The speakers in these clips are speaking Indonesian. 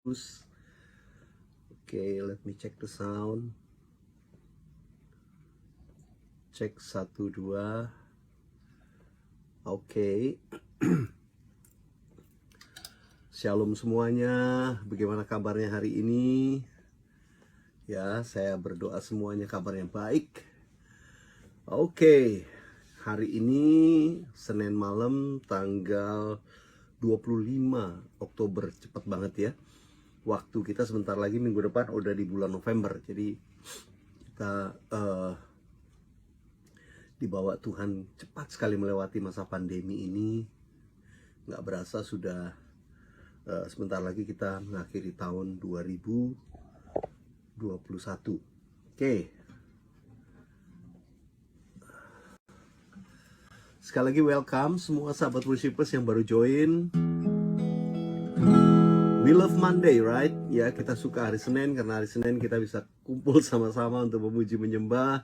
Okay, let me check the sound. Cek 1 2. Oke. Shalom semuanya. Bagaimana kabarnya hari ini? Ya, saya berdoa semuanya kabarnya baik. Oke. Hari ini Senin malam tanggal 25 Oktober, cepat banget ya. Waktu kita sebentar lagi minggu depan udah di bulan November. Jadi kita dibawa Tuhan cepat sekali melewati masa pandemi ini. Nggak berasa sudah sebentar lagi kita mengakhiri tahun 2021. Oke. Sekali lagi welcome semua sahabat worshipers yang baru join. We love Monday, right? Ya, kita suka hari Senin karena hari Senin kita bisa kumpul sama-sama untuk memuji menyembah.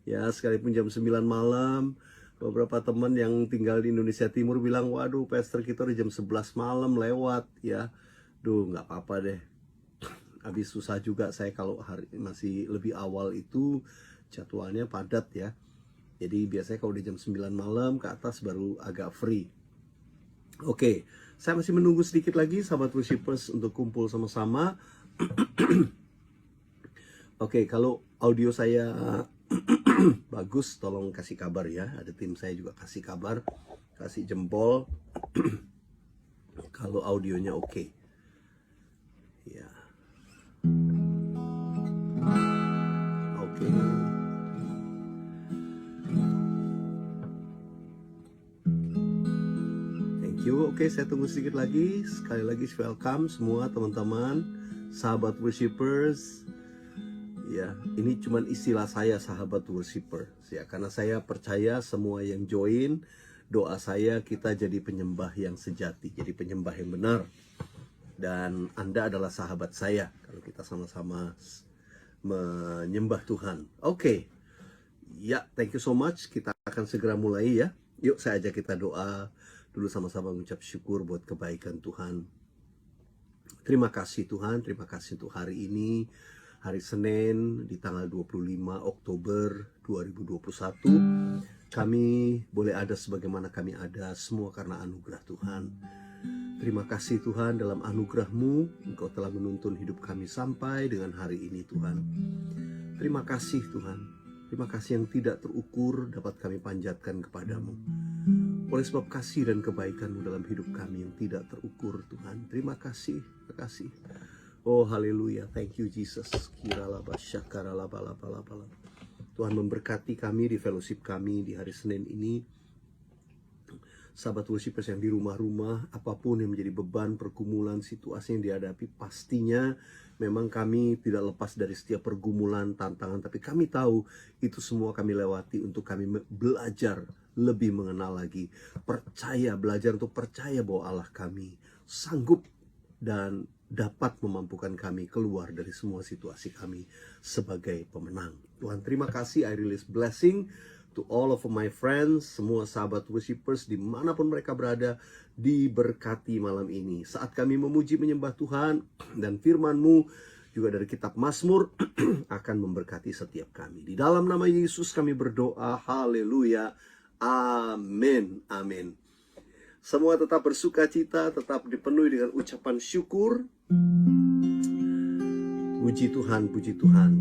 Ya, sekalipun jam 9 malam. Beberapa teman yang tinggal di Indonesia Timur bilang, waduh pastor kita udah jam 11 malam lewat ya. Duh, nggak apa-apa deh. Habis susah juga saya kalau hari masih lebih awal itu jadwalnya padat ya. Jadi biasanya kalau udah jam 9 malam ke atas baru agak free. Oke, saya masih menunggu sedikit lagi sahabat worshipers untuk kumpul sama-sama. Oke, kalau audio saya bagus tolong kasih kabar ya. Ada tim saya juga kasih kabar, kasih jempol kalau audionya oke. Ya. Oke. Oke, saya tunggu sedikit lagi. Sekali lagi welcome semua teman-teman, sahabat worshipers. Ya, ini cuman istilah saya sahabat worshipers ya, karena saya percaya semua yang join, doa saya kita jadi penyembah yang sejati, jadi penyembah yang benar. Dan Anda adalah sahabat saya kalau kita sama-sama menyembah Tuhan. Oke. Ya, thank you so much. Kita akan segera mulai ya. Yuk saya ajak kita doa dulu sama-sama mengucap syukur buat kebaikan Tuhan. Terima kasih Tuhan, terima kasih untuk hari ini, hari Senin di tanggal 25 Oktober 2021. Kami boleh ada sebagaimana kami ada, semua karena anugerah Tuhan. Terima kasih Tuhan, dalam anugerah-Mu Engkau telah menuntun hidup kami sampai dengan hari ini Tuhan. Terima kasih Tuhan, terima kasih yang tidak terukur dapat kami panjatkan kepadamu. Oleh sebab kasih dan kebaikan-Mu dalam hidup kami yang tidak terukur Tuhan. Terima kasih, terima kasih. Oh haleluya, thank you Jesus. Tuhan memberkati kami di fellowship kami di hari Senin ini. Sahabat worshipers yang di rumah-rumah, apapun yang menjadi beban, pergumulan, situasi yang dihadapi, pastinya memang kami tidak lepas dari setiap pergumulan, tantangan. Tapi kami tahu itu semua kami lewati untuk kami belajar lebih mengenal lagi. Belajar untuk percaya bahwa Allah kami sanggup dan dapat memampukan kami keluar dari semua situasi kami sebagai pemenang. Tuhan terima kasih, I release blessing to all of my friends, semua sahabat worshipers dimanapun mereka berada, diberkati malam ini. Saat kami memuji menyembah Tuhan dan firman-Mu juga dari kitab Mazmur akan memberkati setiap kami. Di dalam nama Yesus kami berdoa, haleluya, amin, amin. Semua tetap bersuka cita, tetap dipenuhi dengan ucapan syukur. Puji Tuhan, puji Tuhan.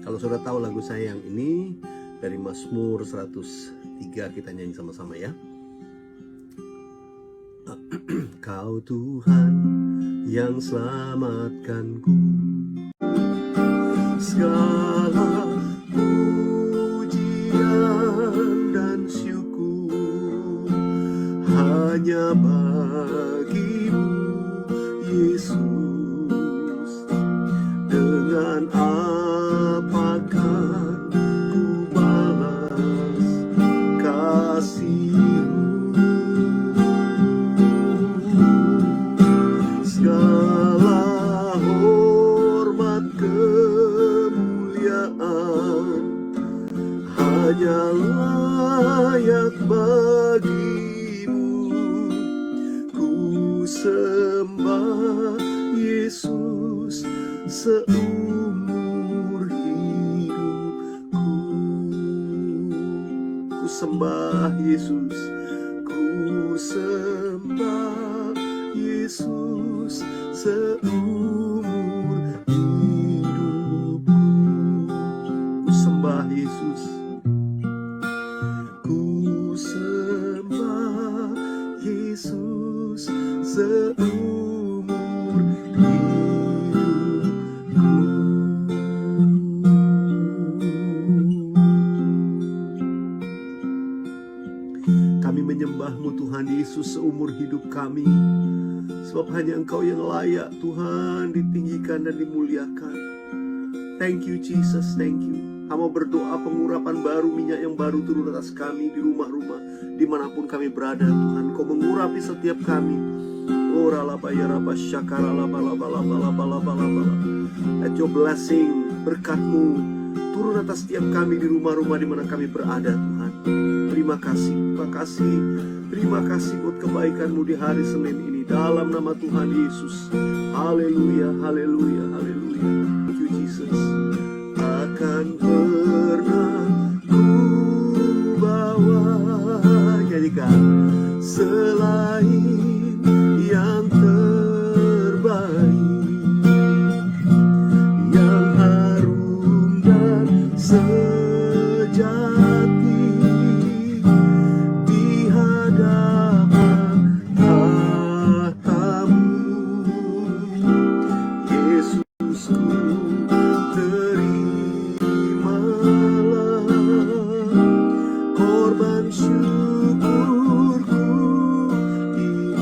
Kalau sudah tahu lagu saya yang ini dari Mazmur 103, kita nyanyi sama-sama ya. Kau Tuhan yang selamatkanku, segala pujian dan syukur hanya bagi-Mu Yesus. Dengan apakah ku balas kasih-Mu? Segala hormat kemuliaan hanya layak bagi-Mu seumur hidupku. Ku sembah Yesus, ku sembah Yesus seumur hidupku. Ku sembah Yesus, ku sembah Yesus seumur hidupku. Kami menyembah-Mu Tuhan Yesus seumur hidup kami, sebab hanya Engkau yang layak Tuhan ditinggikan dan dimuliakan. Thank you Jesus, thank you. Hamba berdoa pengurapan baru, minyak yang baru turun atas kami di rumah-rumah, dimanapun kami berada Tuhan. Kau mengurapi setiap kami. Oh ralabaya rabah syakara labalabalabalabalabalabala. Let your blessing, berkat-Mu turun atas setiap kami di rumah-rumah di mana kami berada Tuhan. Terima kasih, terima kasih, terima kasih buat kebaikan-Mu di hari Senin ini. Dalam nama Tuhan Yesus. Haleluya, haleluya, haleluya. Thank you Jesus. Akan pernah ku bawa, nyanyikan, selain yang terbaik, yang harum dan sejati di hadapan tahta-Mu. Yesusku, terimalah korban syukurku ini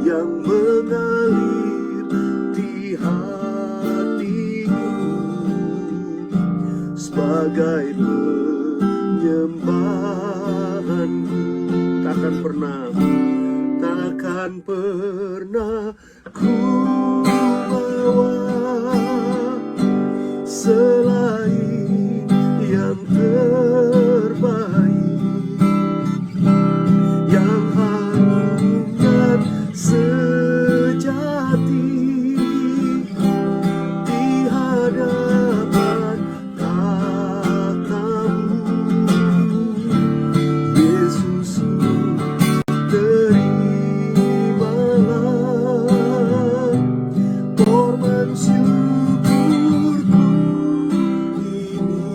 yang mengalir di hatiku sebagai penyembahanku. Takkan pernah ku bawa selain yang terbaik, yang harum dan sejati di hadapan tahta-Mu. Yesusku, terimalah korban syukurku ini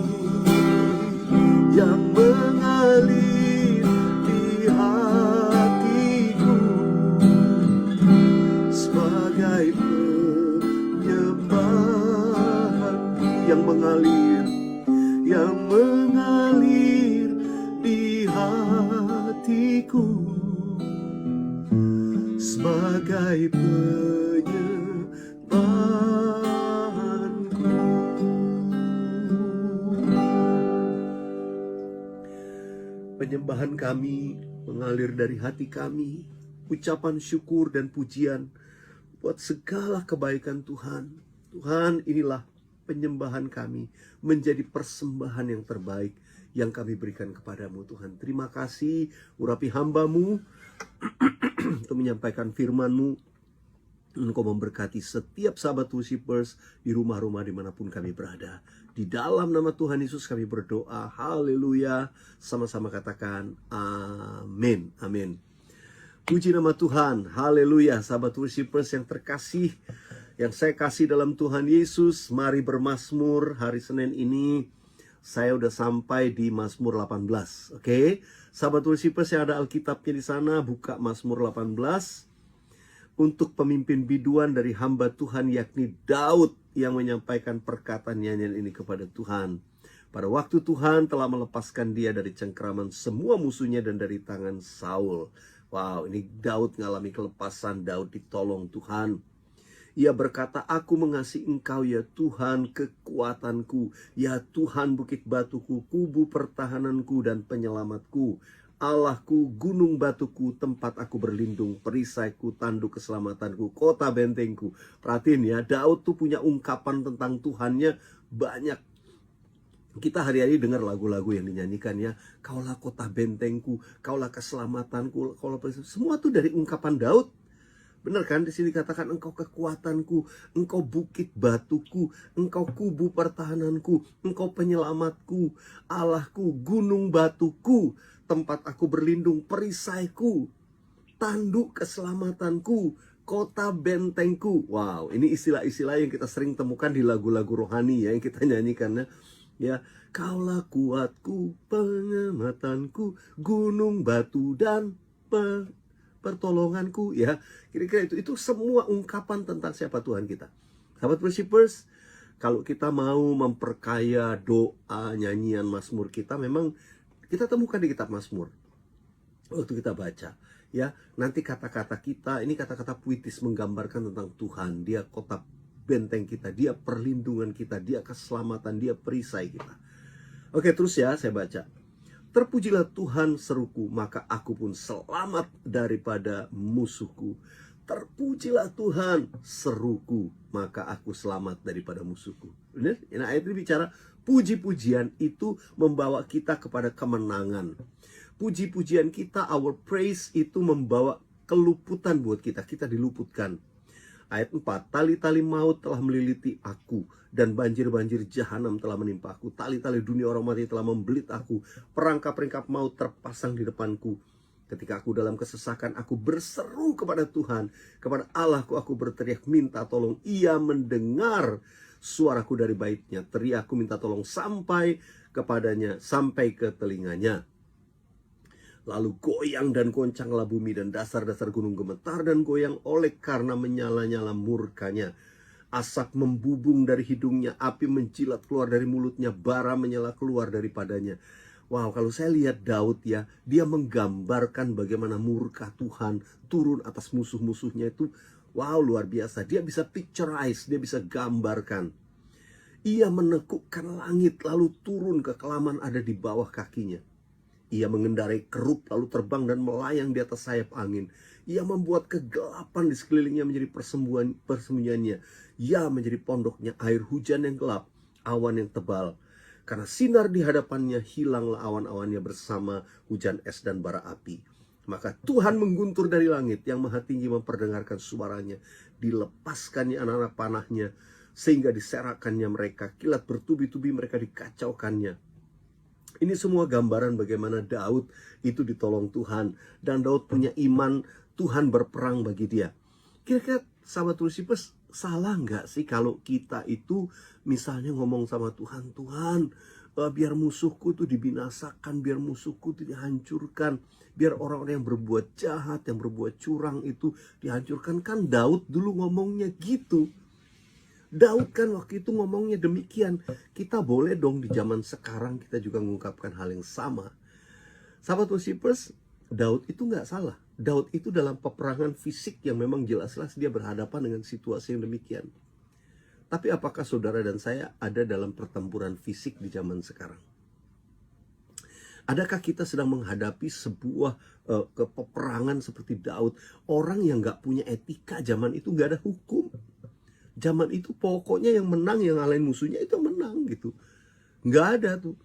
yang mengalir di hatiku sebagai penyembahan, yang mengalir di hatiku sebagai penyembahanku. Penyembahan kami mengalir dari hati kami, ucapan syukur dan pujian buat segala kebaikan Tuhan. Tuhan, inilah penyembahan kami, menjadi persembahan yang terbaik yang kami berikan kepadamu Tuhan. Terima kasih, urapi hamba-Mu untuk menyampaikan firman-Mu. Engkau memberkati setiap sahabat worshipers di rumah-rumah dimanapun kami berada. Di dalam nama Tuhan Yesus kami berdoa. Haleluya. Sama-sama katakan amin. Amin. Puji nama Tuhan. Haleluya. Sahabat worshipers yang terkasih, yang saya kasih dalam Tuhan Yesus, mari bermazmur. Hari Senin ini saya udah sampai di Mazmur 18. Oke. Sahabat worshipers yang ada Alkitabnya di sana, buka Mazmur 18. Untuk pemimpin biduan dari hamba Tuhan, yakni Daud, yang menyampaikan perkataan nyanyian ini kepada Tuhan. Pada waktu Tuhan telah melepaskan dia dari cengkraman semua musuhnya dan dari tangan Saul. Wow, ini Daud ngalami kelepasan, Daud ditolong Tuhan. Ia berkata, aku mengasihi Engkau ya Tuhan, kekuatanku, ya Tuhan bukit batuku, kubu pertahananku dan penyelamatku. Allahku, gunung batuku, tempat aku berlindung, perisaiku, tanduk keselamatanku, kota bentengku. Perhatiin ya, Daud tuh punya ungkapan tentang Tuhannya banyak. Kita hari-hari dengar lagu-lagu yang dinyanyikan ya, kaulah kota bentengku, kaulah keselamatanku, kaulah perisai. Semua tuh dari ungkapan Daud. Benar kan? Di sini dikatakan engkau kekuatanku, engkau bukit batuku, engkau kubu pertahananku, engkau penyelamatku, Allahku, gunung batuku, tempat aku berlindung, perisaiku, tanduk keselamatanku, kota bentengku. Wow, ini istilah-istilah yang kita sering temukan di lagu-lagu rohani ya, yang kita nyanyikan ya. Kaulah kuatku, penyelamatanku, gunung batu dan pertolonganku ya. Kira-kira itu semua ungkapan tentang siapa Tuhan kita. Sahabat worshipers, kalau kita mau memperkaya doa, nyanyian Mazmur kita, memang kita temukan di kitab Mazmur. Waktu kita baca ya, nanti kata-kata kita ini kata-kata puitis menggambarkan tentang Tuhan. Dia kota benteng kita, dia perlindungan kita, dia keselamatan, dia perisai kita. Oke, terus ya saya baca. Terpujilah Tuhan seruku, maka aku pun selamat daripada musuhku. Terpujilah Tuhan seruku, maka aku selamat daripada musuhku. Benar? Nah, ayat ini bicara puji-pujian itu membawa kita kepada kemenangan. Puji-pujian kita, our praise itu membawa keluputan buat kita. Kita diluputkan. Ayat 4, tali-tali maut telah meliliti aku, dan banjir-banjir jahanam telah menimpa aku. Tali-tali dunia orang mati telah membelit aku. Perangkap-perangkap maut terpasang di depanku. Ketika aku dalam kesesakan, aku berseru kepada Tuhan. Kepada Allahku aku berteriak minta tolong. Ia mendengar suaraku dari baitnya. Teriakku minta tolong sampai kepadanya, sampai ke telinganya. Lalu goyang dan goncanglah bumi, dan dasar-dasar gunung gemetar dan goyang oleh karena menyala-nyala murkanya. Asap membubung dari hidungnya, api menjilat keluar dari mulutnya, bara menyala keluar daripadanya. Wow, kalau saya lihat Daud ya, dia menggambarkan bagaimana murka Tuhan turun atas musuh-musuhnya itu. Wow, luar biasa. Dia bisa picturize, dia bisa gambarkan. Ia menekukkan langit lalu turun, kekelaman ada di bawah kakinya. Ia mengendarai kerub lalu terbang dan melayang di atas sayap angin. Ia membuat kegelapan di sekelilingnya menjadi persembunyiannya. Ia menjadi pondoknya air hujan yang gelap, awan yang tebal. Karena sinar di hadapannya, hilanglah awan-awannya bersama hujan es dan bara api. Maka Tuhan mengguntur dari langit, yang maha tinggi memperdengarkan suaranya. Dilepaskannya anak-anak panahnya, sehingga diserakannya mereka. Kilat bertubi-tubi mereka dikacaukannya. Ini semua gambaran bagaimana Daud itu ditolong Tuhan. Dan Daud punya iman Tuhan berperang bagi dia. Kira-kira sahabat worshipers, salah nggak sih kalau kita itu misalnya ngomong sama Tuhan, Tuhan biar musuhku itu dibinasakan, biar musuhku itu dihancurkan, biar orang-orang yang berbuat jahat, yang berbuat curang itu dihancurkan. Kan Daud dulu ngomongnya gitu. Daud kan waktu itu ngomongnya demikian. Kita boleh dong di zaman sekarang kita juga mengungkapkan hal yang sama. Sahabat worshipers, Daud itu nggak salah. Daud itu dalam peperangan fisik yang memang jelas-jelas dia berhadapan dengan situasi yang demikian. Tapi apakah saudara dan saya ada dalam pertempuran fisik di zaman sekarang? Adakah kita sedang menghadapi sebuah peperangan seperti Daud? Orang yang nggak punya etika zaman itu, nggak ada hukum. Zaman itu pokoknya yang menang, yang ngalahin musuhnya itu menang gitu. Nggak ada tuh.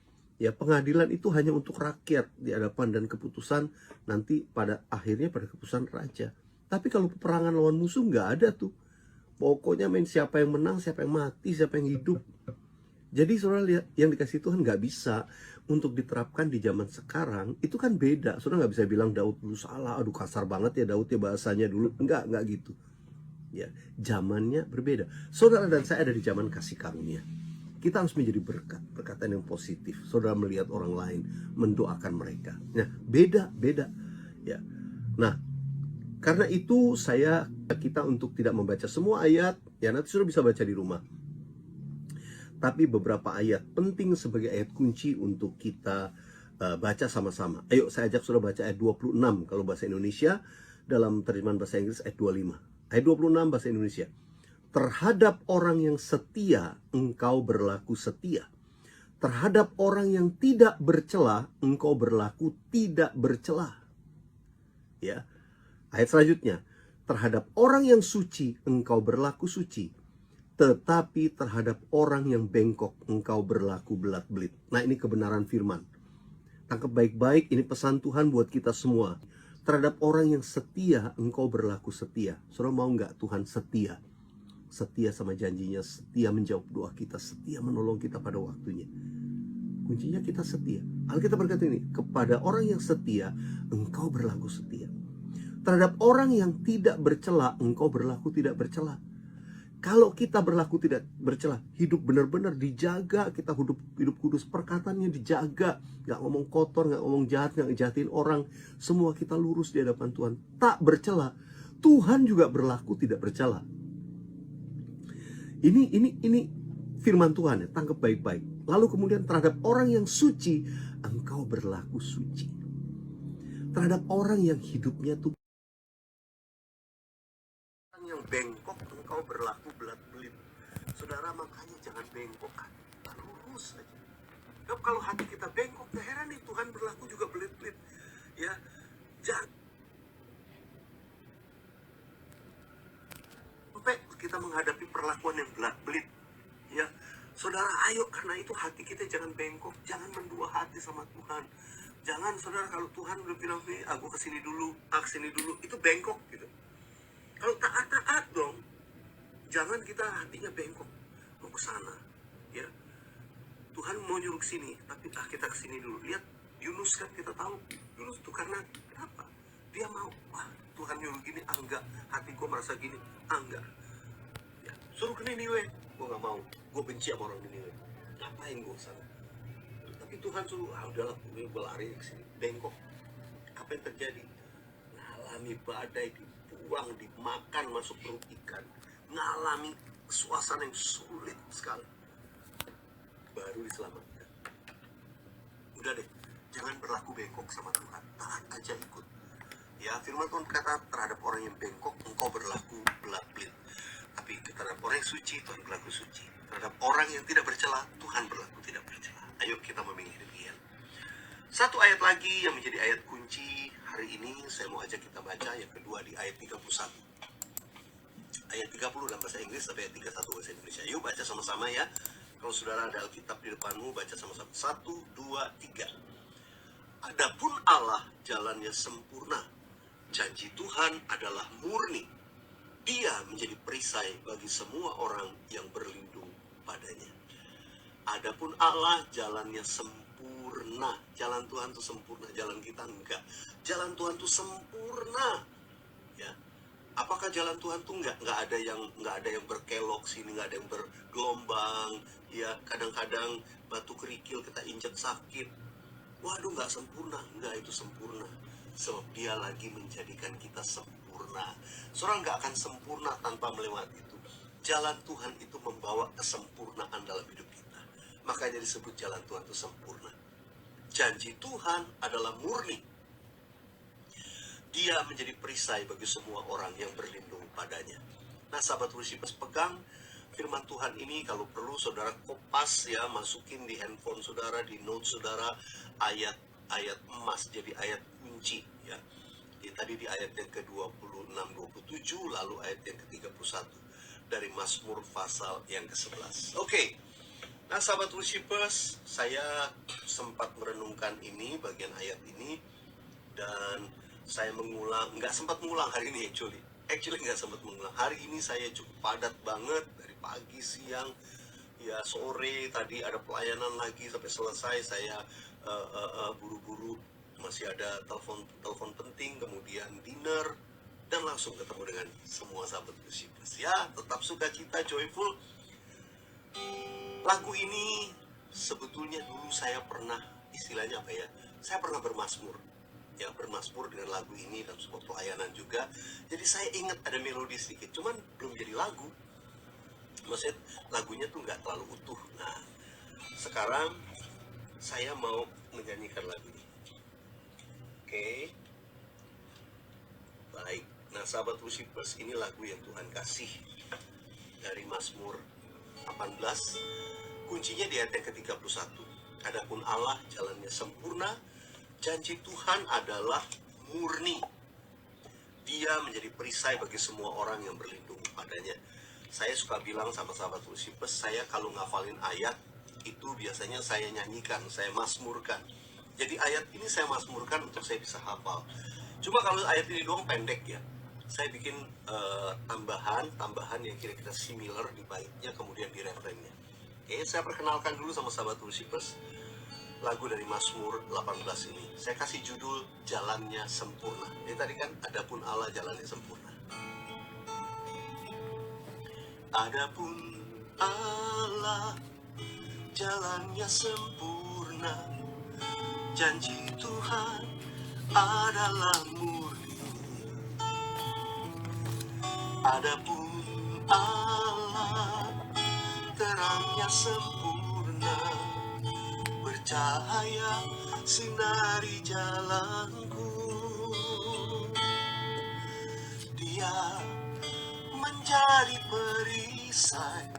Ya, pengadilan itu hanya untuk rakyat di hadapan, dan keputusan nanti pada akhirnya pada keputusan raja. Tapi kalau peperangan lawan musuh nggak ada tuh. Pokoknya main siapa yang menang, siapa yang mati, siapa yang hidup. Jadi saudara lihat, yang dikasih Tuhan nggak bisa untuk diterapkan di zaman sekarang. Itu kan beda. Saudara nggak bisa bilang Daud dulu salah, aduh kasar banget ya Daud ya bahasanya dulu. Nggak gitu. Ya, zamannya berbeda. Saudara dan saya ada di zaman kasih karunia. Kita harus menjadi berkat, perkataan yang positif. Saudara melihat orang lain, mendoakan mereka. Nah, beda. Ya. Nah, karena itu kita untuk tidak membaca semua ayat, ya nanti saudara bisa baca di rumah. Tapi beberapa ayat penting sebagai ayat kunci untuk kita baca sama-sama. Ayo saya ajak saudara baca ayat 26 kalau bahasa Indonesia, dalam terjemahan bahasa Inggris ayat 25. Ayat 26 bahasa Indonesia. Terhadap orang yang setia, engkau berlaku setia. Terhadap orang yang tidak bercela, engkau berlaku tidak bercela. Ya. Ayat selanjutnya. Terhadap orang yang suci, engkau berlaku suci. Tetapi terhadap orang yang bengkok, engkau berlaku belat-belit. Nah, ini kebenaran firman. Tangkap baik-baik, ini pesan Tuhan buat kita semua. Terhadap orang yang setia, engkau berlaku setia. Saudara mau nggak Tuhan setia? Setia sama janjinya, setia menjawab doa kita, setia menolong kita pada waktunya. Kuncinya kita setia. Alkitab berkata ini, kepada orang yang setia, engkau berlaku setia. Terhadap orang yang tidak bercela, engkau berlaku tidak bercela. Kalau kita berlaku tidak bercela, hidup benar-benar dijaga, kita hidup kudus, perkataannya dijaga, nggak ngomong kotor, nggak ngomong jahat, nggak ngejahatin orang, semua kita lurus di hadapan Tuhan, tak bercela. Tuhan juga berlaku tidak bercela. Ini firman Tuhan ya, tangkap baik-baik. Lalu kemudian terhadap orang yang suci, engkau berlaku suci. Terhadap orang yang hidupnya tuh yang bengkok, engkau berlaku belat-belit. Saudara, makanya jangan bengkok, lurus aja. Kalau hati kita bengkok, gak heran nih Tuhan berlaku juga belit-belit. Ya, jangan sampai kita menghadapi perlakuan yang belat-belit. Ya, saudara, ayo, karena itu hati kita jangan bengkok, jangan mendua hati sama Tuhan. Jangan, saudara, kalau Tuhan udah bilang nih, aku kesini dulu, itu bengkok gitu. Kalau taat dong, jangan kita hatinya bengkok mau ke sana, ya. Tuhan mau nyuruh sini, tapi kita kesini dulu. Lihat Yunus kan, kita tahu Yunus itu karena kenapa? Dia mau, Tuhan nyuruh gini, enggak. Hati gue merasa gini, enggak. Ya, suruh ke Niniwe, gue nggak mau. Gue benci sama orang Niniwe. Ngapain gue sana? Tapi Tuhan suruh, udahlah, gue lari ke sini. Bengkok. Apa yang terjadi? Ngalami badai, dibuang, dimakan masuk perut ikan, ngalami suasana yang sulit sekali, baru diselamatkan. Udah deh, jangan berlaku bengkok sama Tuhan, taat aja ikut. Ya, firman Tuhan kata terhadap orang yang bengkok, engkau berlaku belat-belit. Tapi terhadap orang yang suci, Tuhan berlaku suci. Terhadap orang yang tidak bercela, Tuhan berlaku tidak bercela. Ayo kita memilih demikian. Satu ayat lagi yang menjadi ayat kunci hari ini, saya mau ajak kita baca yang kedua di ayat 31. Ayat 30 dalam bahasa Inggris sampai ayat 31 bahasa Indonesia. Yuk baca sama-sama ya. Kalau saudara ada Alkitab di depanmu, baca sama-sama. 1, 2, 3. Adapun Allah jalannya sempurna. Janji Tuhan adalah murni. Dia menjadi perisai bagi semua orang yang berlindung padanya. Adapun Allah jalannya sempurna. Jalan Tuhan itu sempurna, jalan kita enggak. Jalan Tuhan itu sempurna. Ya. Apakah jalan Tuhan tuh enggak ada yang berkelok sini, enggak ada yang bergelombang, ya, kadang-kadang batu kerikil kita injak sakit. Waduh, enggak sempurna. Enggak, itu sempurna. Sebab dia lagi menjadikan kita sempurna. Seorang enggak akan sempurna tanpa melewati itu. Jalan Tuhan itu membawa kesempurnaan dalam hidup kita. Makanya disebut jalan Tuhan itu sempurna. Janji Tuhan adalah murni. Dia menjadi perisai bagi semua orang yang berlindung padanya. Nah, sahabat Worshipers, pegang firman Tuhan ini. Kalau perlu saudara kopas ya, masukin di handphone saudara, di note saudara, ayat-ayat emas, jadi ayat kunci ya. Tadi di ayat yang ke-26, 27, lalu ayat yang ke-31 dari Mazmur pasal yang ke-11. Oke. Nah, sahabat Worshipers, saya sempat merenungkan ini, bagian ayat ini, dan saya nggak sempat mengulang hari ini actually nggak sempat mengulang. Hari ini saya cukup padat banget, dari pagi, siang, ya sore, tadi ada pelayanan lagi sampai selesai. Saya buru-buru, masih ada telepon penting, kemudian dinner, dan langsung ketemu dengan semua sahabat Worshipers. Ya, tetap sukacita, joyful. Lagu ini sebetulnya dulu saya pernah, istilahnya apa ya, saya pernah bermazmur dengan lagu ini dan sebuah pelayanan juga. Jadi saya ingat ada melodi sedikit, cuman belum jadi lagu. Maksudnya lagunya tuh nggak terlalu utuh. Nah, sekarang saya mau menyanyikan lagu ini. Oke. Baik. Nah, sahabat Worshipers, ini lagu yang Tuhan kasih dari Mazmur 18. Kuncinya di ayat yang ke-31. Adapun Allah jalannya sempurna, janji Tuhan adalah murni. Dia menjadi perisai bagi semua orang yang berlindung padanya. Saya suka bilang sama sahabat Worshipers, saya kalau ngafalin ayat itu biasanya saya nyanyikan, saya mazmurkan. Jadi ayat ini saya mazmurkan untuk saya bisa hafal. Cuma kalau ayat ini doang pendek ya, saya bikin tambahan yang kira-kira similar di baitnya, kemudian di refrainnya. Oke, saya perkenalkan dulu sama sahabat worshipers lagu dari Mazmur 18 ini. Saya kasih judul Jalannya Sempurna. Ini tadi kan, adapun Allah jalannya sempurna. Adapun Allah jalannya sempurna, janji Tuhan adalah murni. Adapun Allah terangnya sempurna, bercahaya sinari jalanku. Dia menjadi perisai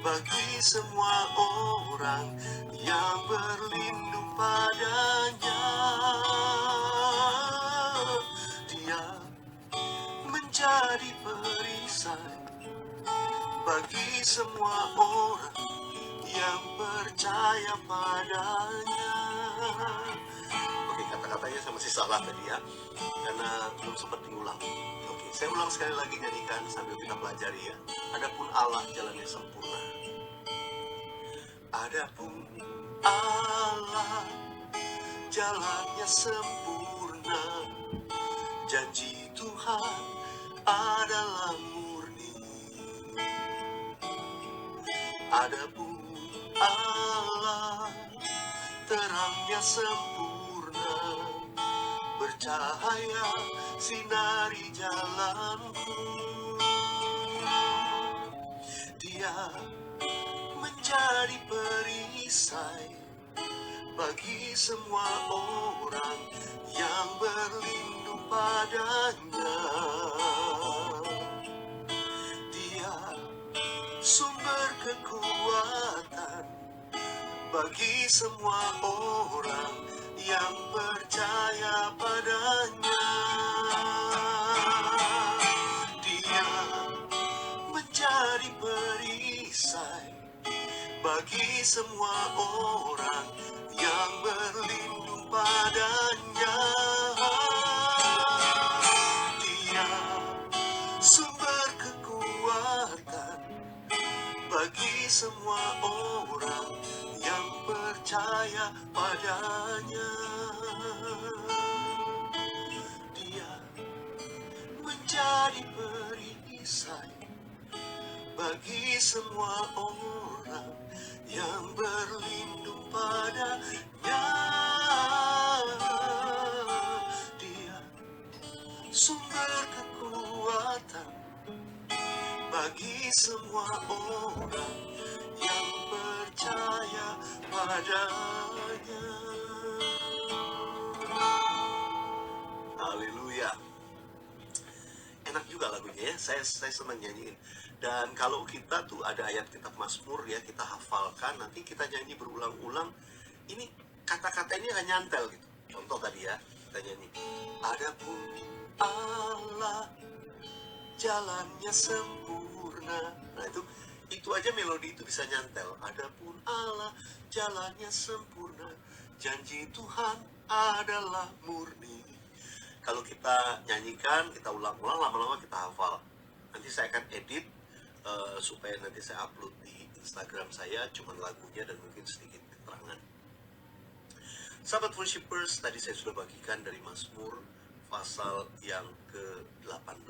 bagi semua orang yang berlindung padanya. Dia menjadi perisai bagi semua orang yang percaya padanya. Oke, kata-katanya saya masih salah tadi ya, karena belum sempat diulang. Oke, saya ulang sekali lagi, nyanyikan sambil kita pelajari ya. Adapun Allah jalannya sempurna. Adapun Allah jalannya sempurna, janji Tuhan adalah murni. Adapun Allah terangnya sempurna, bercahaya sinari jalanku. Dia menjadi perisai bagi semua orang yang berlindung padanya. Dia sumber kekuatan bagi semua orang yang percaya padanya. Dia menjadi perisai bagi semua orang yang berlindung padanya. Dia sumber kekuatan bagi semua orang yang percaya padanya. Dia menjadi perisai bagi semua orang yang berlindung padanya. Dia sumber kekuatan bagi semua orang yang percaya padanya. Haleluya. Enak juga lagunya ya, saya senang nyanyiin. Dan kalau kita tuh ada ayat kitab Mazmur ya, kita hafalkan, nanti kita nyanyi berulang-ulang, ini kata-kata ini akan nyantel gitu. Contoh tadi ya, kita nyanyi, adapun Allah jalannya sempurna. Nah itu aja melodi itu bisa nyantel. Adapun Allah jalannya sempurna, janji Tuhan adalah murni. Kalau kita nyanyikan, kita ulang-ulang, lama-lama kita hafal. Nanti saya akan edit supaya nanti saya upload di Instagram saya, cuman lagunya dan mungkin sedikit keterangan. Sahabat worshipers, tadi saya sudah bagikan dari Mazmur pasal yang ke-18.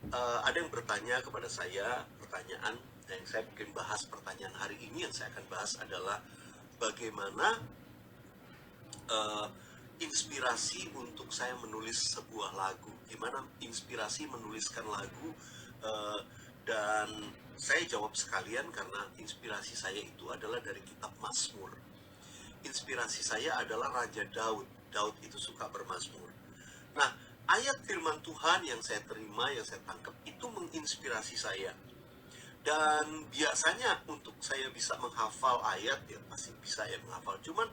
Ada yang bertanya kepada saya pertanyaan, yang saya bikin bahas pertanyaan hari ini. Yang saya akan bahas adalah bagaimana inspirasi untuk saya menulis sebuah lagu, gimana inspirasi menuliskan lagu, dan saya jawab sekalian karena inspirasi saya itu adalah dari kitab Mazmur. Inspirasi saya adalah Raja Daud. Daud itu suka bermazmur. Nah, ayat firman Tuhan yang saya terima, yang saya tangkap itu menginspirasi saya. Dan biasanya untuk saya bisa menghafal ayat, ya pasti bisa ya menghafal. Cuman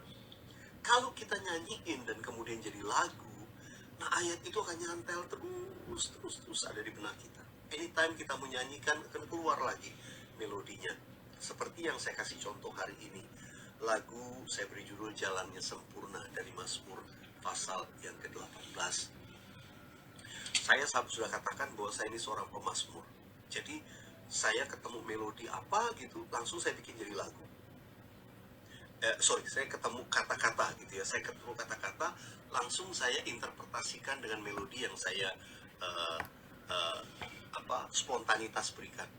kalau kita nyanyiin dan kemudian jadi lagu, nah ayat itu akan nyantel terus ada di benak kita. Anytime kita menyanyikan akan keluar lagi melodinya. Seperti yang saya kasih contoh hari ini. Lagu saya beri judul Jalannya Sempurna dari Mazmur pasal yang ke-18. Saya sudah katakan bahwa saya ini seorang pemazmur. Jadi saya ketemu melodi apa gitu, langsung saya bikin jadi lagu. Saya ketemu kata-kata gitu ya. Saya ketemu kata-kata, langsung saya interpretasikan dengan melodi yang saya spontanitas berikan.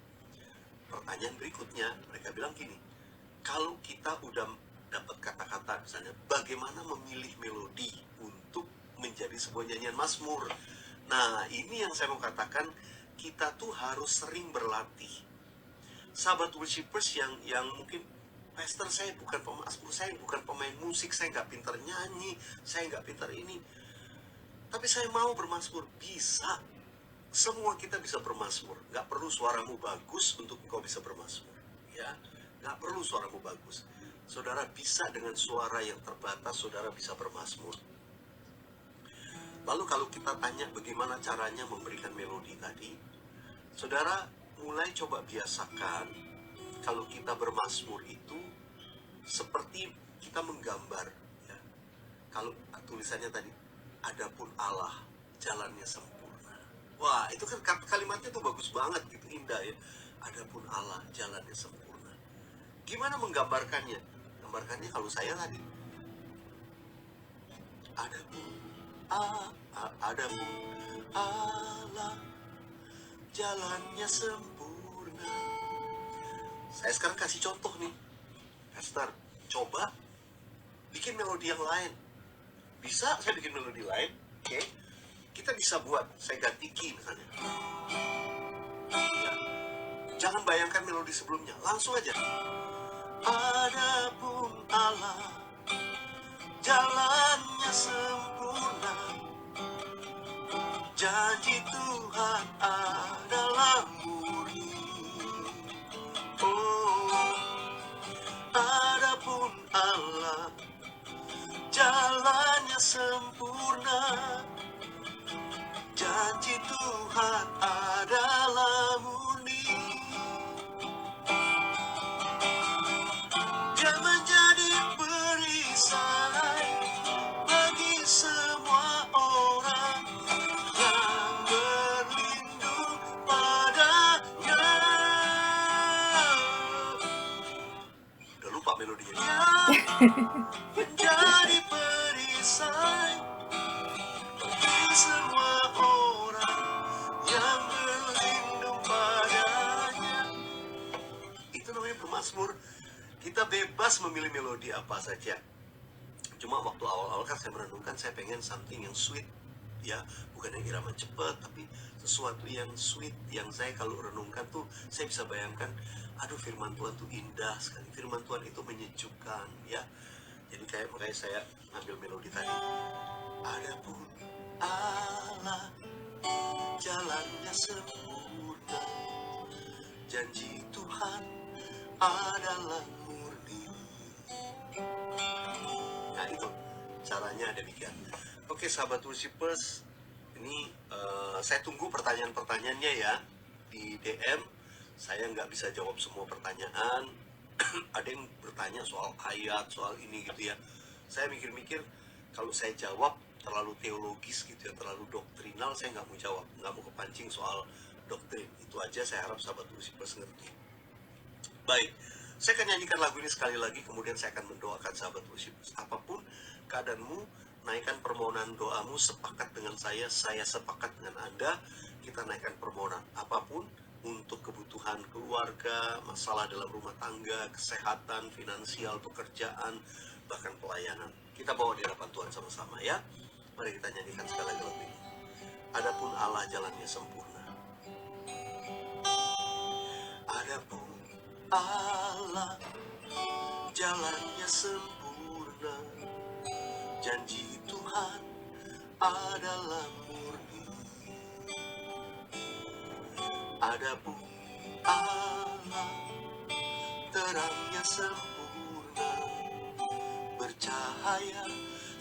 Pertanyaan berikutnya, mereka bilang gini, kalau kita udah dapat kata-kata misalnya, bagaimana memilih melodi untuk menjadi sebuah nyanyian mazmur? Nah, ini yang saya mau katakan, kita tuh harus sering berlatih. Sahabat worshipers yang mungkin, pastor saya bukan pemazmur, saya bukan pemain musik, saya nggak pintar nyanyi, saya nggak pintar ini, tapi saya mau bermazmur. Bisa. Semua kita bisa bermazmur. Nggak perlu suaramu bagus untuk engkau bisa bermazmur. Ya, nggak perlu suaramu bagus. Saudara bisa dengan suara yang terbatas, saudara bisa bermazmur. Lalu kalau kita tanya bagaimana caranya memberikan melodi tadi, saudara mulai coba biasakan kalau kita bermazmur itu seperti kita menggambar. Ya. Kalau tulisannya tadi, adapun Allah jalannya sempurna. Wah, itu kan kalimatnya tuh bagus banget gitu, indah ya. Adapun Allah jalannya sempurna. Gimana menggambarkannya? Gambarkannya kalau saya tadi, adapun Allah jalannya sempurna. Saya sekarang kasih contoh nih, Pastor, coba bikin melodi yang lain. Bisa saya bikin melodi lain? Oke. Kita bisa buat, saya ganti key misalnya. Ya. Jangan bayangkan melodi sebelumnya, langsung aja. Adapun Allah jalannya sempurna, janji Tuhan adalah murni. Oh, adapun Allah jalannya sempurna, janji Tuhan adalah murni. Dia menjadi perisai bagi semua orang yang berlindung padanya. Udah lupa melodinya. Dia menjadi perisai bagi semua orang yang berlindung padanya. Itu namanya bermazmur. Kita bebas memilih melodi apa saja. Cuma waktu awal-awal kan saya merenungkan, saya pengen something yang sweet, ya, bukan yang irama cepat, tapi sesuatu yang sweet, yang saya kalau renungkan tuh saya bisa bayangkan, aduh firman Tuhan tuh indah sekali, firman Tuhan itu menyejukkan, ya. Jadi makanya saya ngambil melodi tadi. Adapun Allah jalannya sempurna, janji Tuhan adalah murni. Nah itu caranya demikian. Oke sahabat worshipers, ini saya tunggu pertanyaan-pertanyaannya ya di DM. Saya nggak bisa jawab semua pertanyaan. Ada yang bertanya soal ayat, soal ini gitu ya. Saya mikir-mikir, kalau saya jawab terlalu teologis gitu ya, terlalu doktrinal, saya nggak mau jawab, nggak mau kepancing soal doktrin. Itu aja, saya harap sahabat worshipers ngerti. Baik, saya akan nyanyikan lagu ini sekali lagi, kemudian saya akan mendoakan sahabat worshipers. Apapun keadaanmu, naikkan permohonan doamu, sepakat dengan saya sepakat dengan Anda. Kita naikkan permohonan apapun untuk kebutuhan keluarga, masalah dalam rumah tangga, kesehatan, finansial, pekerjaan, bahkan pelayanan. Kita bawa di hadapan Tuhan sama-sama ya. Mari kita nyanyikan sekali lagi lagu ini. Adapun Allah jalannya sempurna. Adapun Allah jalannya sempurna, janji Tuhan adalah murni. Adapun Allah terangnya sempurna, bercahaya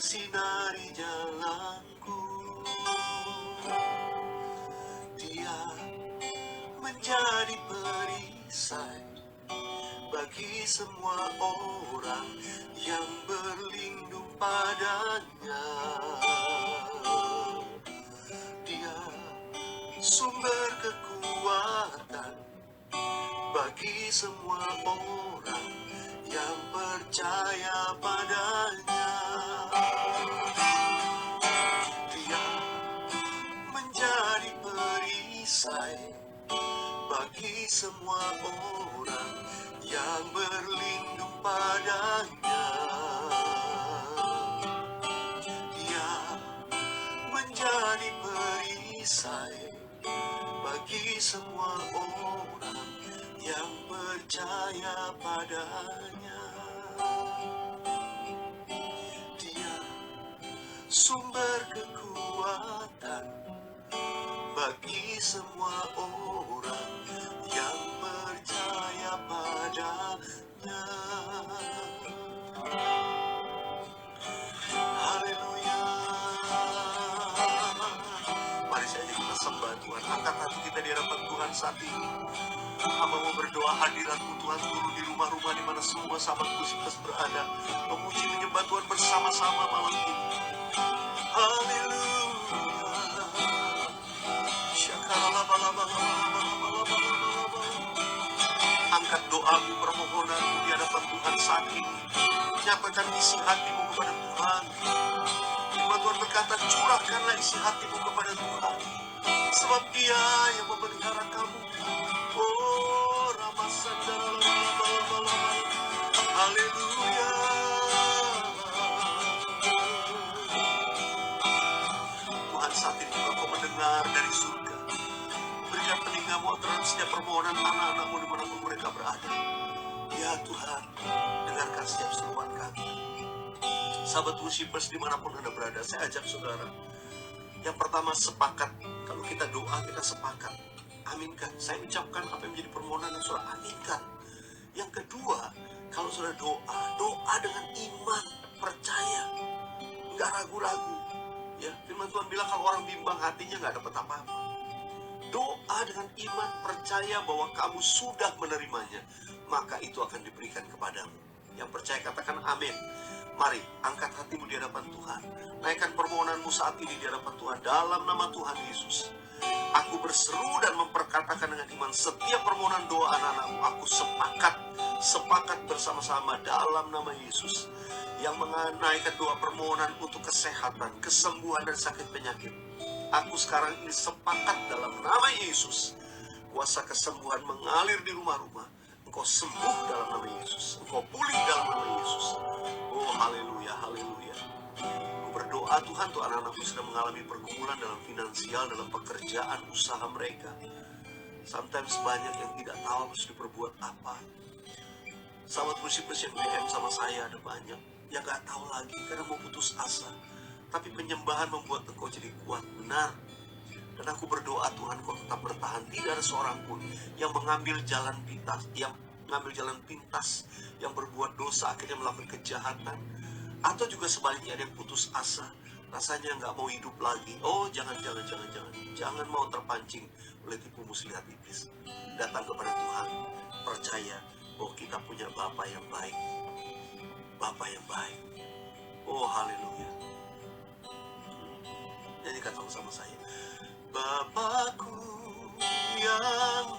sinari jalanku. Dia menjadi perisai bagi semua orang yang berlindung padanya. Dia sumber kekuatan bagi semua orang yang percaya padanya. Dia menjadi perisai bagi semua orang yang berlindung padanya. Dia menjadi perisai bagi semua orang yang percaya padanya. Dia sumber kekuatan bagi semua orang yang percaya padanya. Haleluya. Mari saja kita sembah Tuhan. Angkat hati kita di hadapan Tuhan saat ini. Hamba mau berdoa hadirat-Mu Tuhan turun di rumah-rumah di mana semua sahabat Worshipers berada, memuji menyembah Tuhan bersama-sama malam ini. Haleluya. Angkat doamu, permohonanmu di hadapan Tuhan saat ini. Nyatakan isi hatimu kepada Tuhan. Firman Tuhan berkata, curahkanlah isi hatimu kepada Tuhan, sebab Dia yang memelihara kamu. Oh, haleluya. Tuhan, saat ini juga Kau mendengar dari surga. Berikan telingamu terhadap setiap permohonan anak-anakmu dimanapun mereka berada. Ya Tuhan, dengarkan setiap seruan kami. Sahabat Worshipers dimanapun Anda berada, saya ajak saudara. Yang pertama, sepakat. Kalau kita doa, kita sepakat. Aminkan. Saya ucapkan apa yang menjadi permohonan dan saudara aminkan. Yang kedua, kalau saudara doa, doa dengan iman, percaya, nggak ragu-ragu. Ya, firman Tuhan bilang kalau orang bimbang hatinya nggak dapat apa-apa. Doa dengan iman, percaya bahwa kamu sudah menerimanya, maka itu akan diberikan kepadamu. Yang percaya katakan amin. Mari, angkat hatimu di hadapan Tuhan. Naikkan permohonanmu saat ini di hadapan Tuhan. Dalam nama Tuhan Yesus, aku berseru dan memperkatakan dengan iman setiap permohonan doa anak-anakmu. Aku sepakat bersama-sama dalam nama Yesus. Yang menaikkan doa permohonan untuk kesehatan, kesembuhan dan sakit penyakit. Aku sekarang ini sepakat dalam nama Yesus. Kuasa kesembuhan mengalir di rumah-rumah. Engkau sembuh dalam nama Yesus. Engkau pulih dalam nama Yesus. Oh, haleluya, haleluya. Aku berdoa Tuhan untuk anak-anakmu sedang mengalami pergumulan dalam finansial, dalam pekerjaan, usaha mereka. Sometimes banyak yang tidak tahu harus diperbuat apa. Sahabat Worshipers yang DM sama saya ada banyak yang gak tahu lagi karena mau putus asa. Tapi penyembahan membuat engkau jadi kuat, benar. Dan aku berdoa Tuhan kau tetap bertahan. Tidak ada seorang pun yang mengambil jalan pintas, yang berbuat dosa akhirnya melakukan kejahatan, atau juga sebaliknya ada yang putus asa, rasanya nggak mau hidup lagi. Oh, jangan mau terpancing oleh tipu muslihat iblis. Datang kepada Tuhan, percaya bahwa kita punya Bapa yang baik. Bapa yang baik. Oh, haleluya. Nyanyikan sama-sama saya. Bapakku yang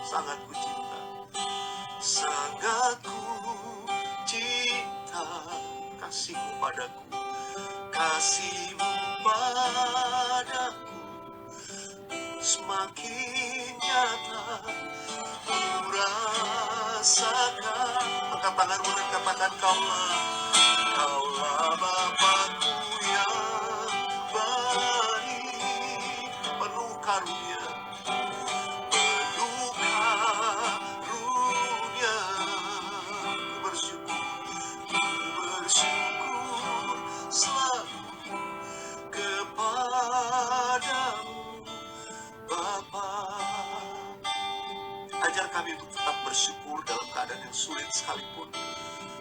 sangat ku cinta, sangat ku cinta, kasihmu padaku, kasihmu padaku semakin nyata ku rasakan. Angkat tanganmu dan katakan kaulah Bapakku yang baik, penuh karunia, ku bersyukur selalu kepadamu Bapa. Ajar kami untuk tetap bersyukur dalam keadaan yang sulit sekalipun.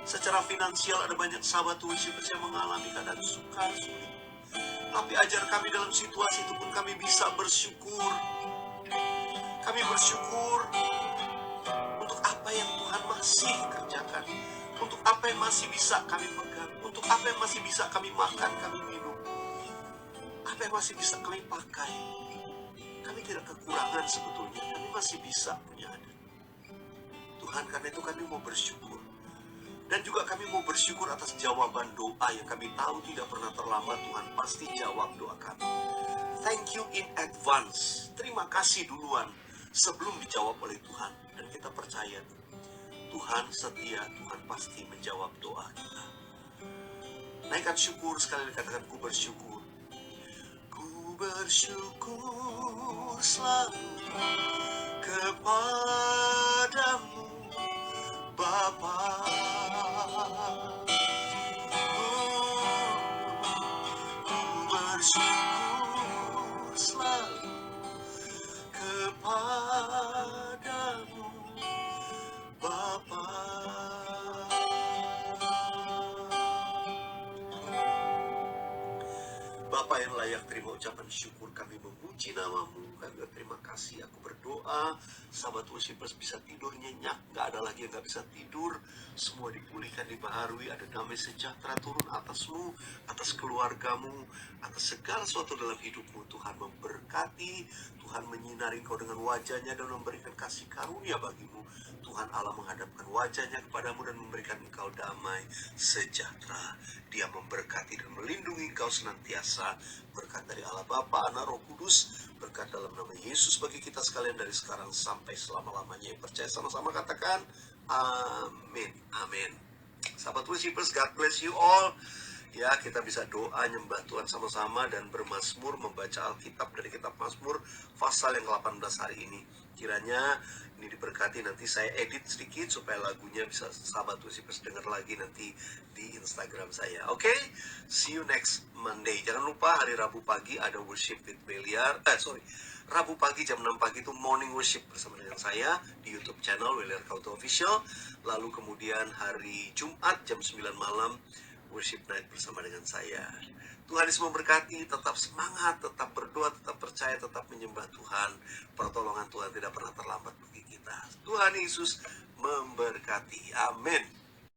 Secara finansial ada banyak sahabat Worshipers yang mengalami keadaan sukar, sulit. Tapi ajar kami dalam situasi itu pun kami bisa bersyukur. Kami bersyukur untuk apa yang masih kerjakan, untuk apa yang masih bisa kami pegang, untuk apa yang masih bisa kami makan, kami minum, apa yang masih bisa kami pakai. Kami tidak kekurangan sebetulnya, kami masih bisa punya ada. Tuhan, karena itu kami mau bersyukur. Dan juga kami mau bersyukur atas jawaban doa yang kami tahu tidak pernah terlambat. Tuhan pasti jawab doa kami. Thank you in advance. Terima kasih duluan sebelum dijawab oleh Tuhan. Dan kita percaya Tuhan setia, Tuhan pasti menjawab doa kita. Naikkan syukur, sekali katakan ku bersyukur. Ku bersyukur selalu kepadamu Bapa. Ku bersyukur selalu kepadamu Bapa. Bapa yang layak terima ucapan syukur, kami memuji namamu, kami berterima kasih. Aku berdoa sahabat worshipers bisa tidur nyenyak, gak ada lagi yang gak bisa tidur, semua dipulihkan, dibaharui, ada damai sejahtera turun atasmu, atas keluargamu, atas segala sesuatu dalam hidupmu. Tuhan memberkati, Tuhan menyinari engkau dengan wajahnya dan memberikan kasih karunia bagimu. Tuhan Allah menghadapkan wajahnya kepadamu dan memberikan engkau damai sejahtera. Dia memberkati dan melindungi engkau senantiasa. Berkat dari Allah Bapa, Anak, Roh Kudus, berkat dalam nama Yesus bagi kita sekalian dari sekarang sampai selama-lamanya. Yang percaya sama-sama katakan amin. Amin. Sahabat worshipers, God bless you all. Ya, kita bisa doa nyembah Tuhan sama-sama dan bermazmur, membaca Alkitab dari kitab Mazmur pasal yang ke-18 hari ini. Kiranya ini diberkati, nanti saya edit sedikit supaya lagunya bisa sahabat worshipers dengar lagi nanti di Instagram saya. Oke, see you next Monday. Jangan lupa hari Rabu pagi ada worship with Beliar. Rabu pagi jam 6 pagi itu morning worship bersama dengan saya di YouTube channel Beliar Kauto Official. Lalu kemudian hari Jumat jam 9 malam worship night bersama dengan saya. Tuhan Yesus memberkati, tetap semangat, tetap berdoa, tetap percaya, tetap menyembah Tuhan. Pertolongan Tuhan tidak pernah terlambat bagi kita. Tuhan Yesus memberkati. Amin.